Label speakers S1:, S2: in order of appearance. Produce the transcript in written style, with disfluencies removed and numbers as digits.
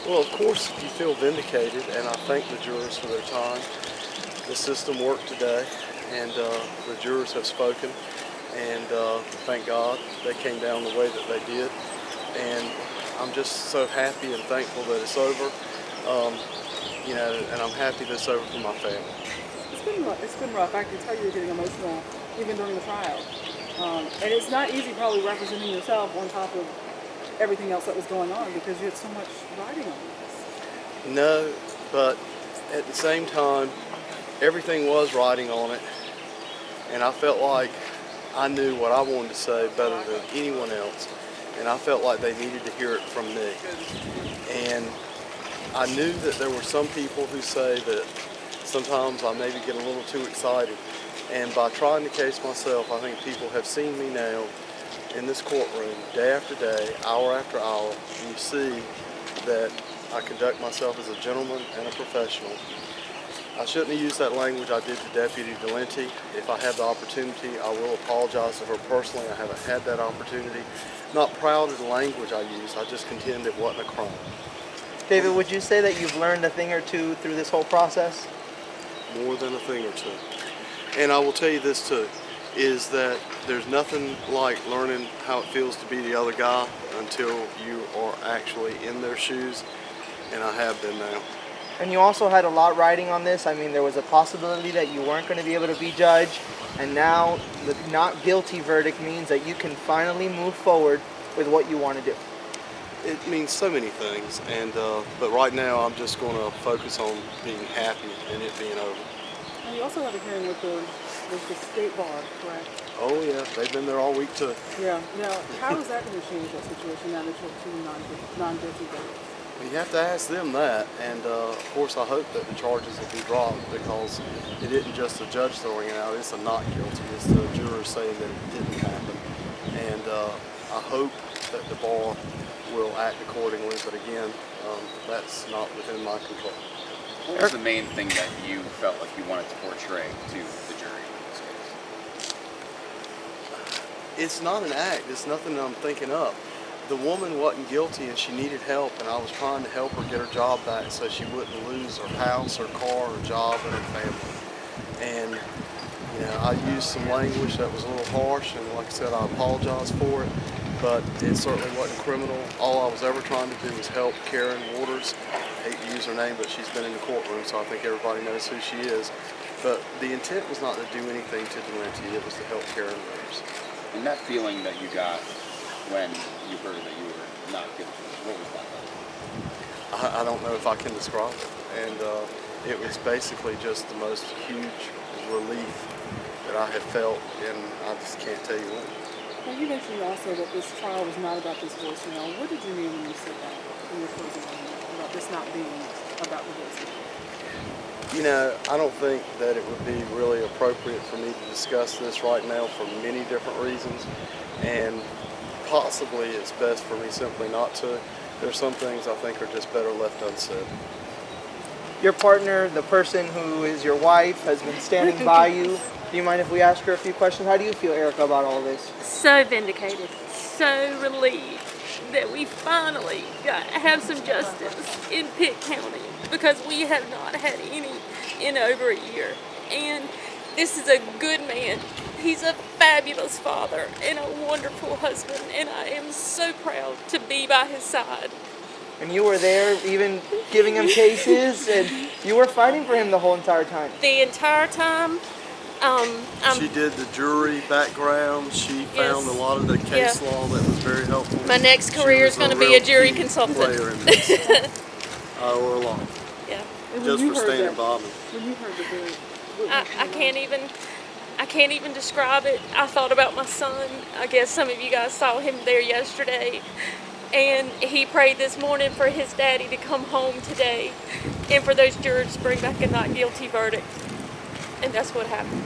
S1: Well, of course, you feel vindicated, and I thank the jurors for their time. The system worked today, and the jurors have spoken, and thank God they came down the way that they did. And I'm just so happy and thankful that it's over, and I'm happy that it's over for my family.
S2: It's been rough. I can tell you're getting emotional even during the trial. And it's not easy probably representing yourself on top of everything else that was going on because you had so much riding on this.
S1: No, but at the same time, everything was riding on it, and I felt like I knew what I wanted to say better than anyone else, and I felt like they needed to hear it from me. And I knew that there were some people who say that sometimes I maybe get a little too excited, and by trying the case myself, I think people have seen me now in this courtroom day after day, hour after hour, and you see that I conduct myself as a gentleman and a professional. I shouldn't have used that language I did to Deputy Dolenti. If I have the opportunity, I will apologize to her personally. I haven't had that opportunity. Not proud of the language I used, I just contend it wasn't a crime.
S3: David, would you say that you've learned a thing or two through this whole process?
S1: More than a thing or two. And I will tell you this too, is that there's nothing like learning how it feels to be the other guy until you are actually in their shoes, and I have been now.
S3: And you also had a lot riding on this. I mean, there was a possibility that you weren't going to be able to be judged, and now the not guilty verdict means that you can finally move forward with what you want to do.
S1: It means so many things, and but right now I'm just going to focus on being happy and it being over.
S2: And you also had a hearing with the state bar, correct?
S1: Oh yeah, they've been there all week too.
S2: Yeah. Now, how is that going to change that situation now that you're two non-guilty verdicts?
S1: You have to ask them that, and of course I hope that the charges will be dropped because it isn't just the judge throwing it out, it's a not guilty, it's the jurors saying that it didn't happen. And I hope that the bar will act accordingly, but again, that's not within my control.
S4: What was the main thing that you felt like you wanted to portray to the jury in this case?
S1: It's not an act, it's nothing that I'm thinking up. The woman wasn't guilty and she needed help, and I was trying to help her get her job back so she wouldn't lose her house, her car, her job, and her family. And I used some language that was a little harsh, and like I said, I apologize for it, but it certainly wasn't criminal. All I was ever trying to do was help Karen Waters. I hate to use her name, but she's been in the courtroom, so I think everybody knows who she is. But the intent was not to do anything to Dolenti, it was to help Karen Waters.
S4: And that feeling that you got when you heard that you were not guilty, what was that like?
S1: I don't know if I can describe it. And it was basically just the most huge relief that I have felt, and I just can't tell you when.
S2: Now, you mentioned also that this trial was not about this voicemail. What did you mean when you said that in your closing argument about this not being about the voicemail?
S1: I don't think that it would be really appropriate for me to discuss this right now for many different reasons, and possibly it's best for me simply not to. There's some things I think are just better left unsaid.
S3: Your partner, the person who is your wife, has been standing by you. Do you mind if we ask her a few questions? How do you feel, Erica, about all this?
S5: So vindicated, so relieved that we finally have some justice in Pitt County because we have not had any in over a year. And this is a good man. He's a fabulous father and a wonderful husband, and I am so proud to be by his side.
S3: And you were there even giving him cases, and you were fighting for him the whole entire time.
S5: The entire time,
S1: She did the jury background. She found a lot of the case law that was very helpful.
S5: my next career is going to be a jury consultant.
S1: Player in this. I owe her a lot.
S5: Yeah.
S1: Just for standing by me.
S2: When you heard the verdict, what
S5: I can't even describe it. I thought about my son. I guess some of you guys saw him there yesterday. And he prayed this morning for his daddy to come home today and for those jurors to bring back a not guilty verdict. And that's what happened.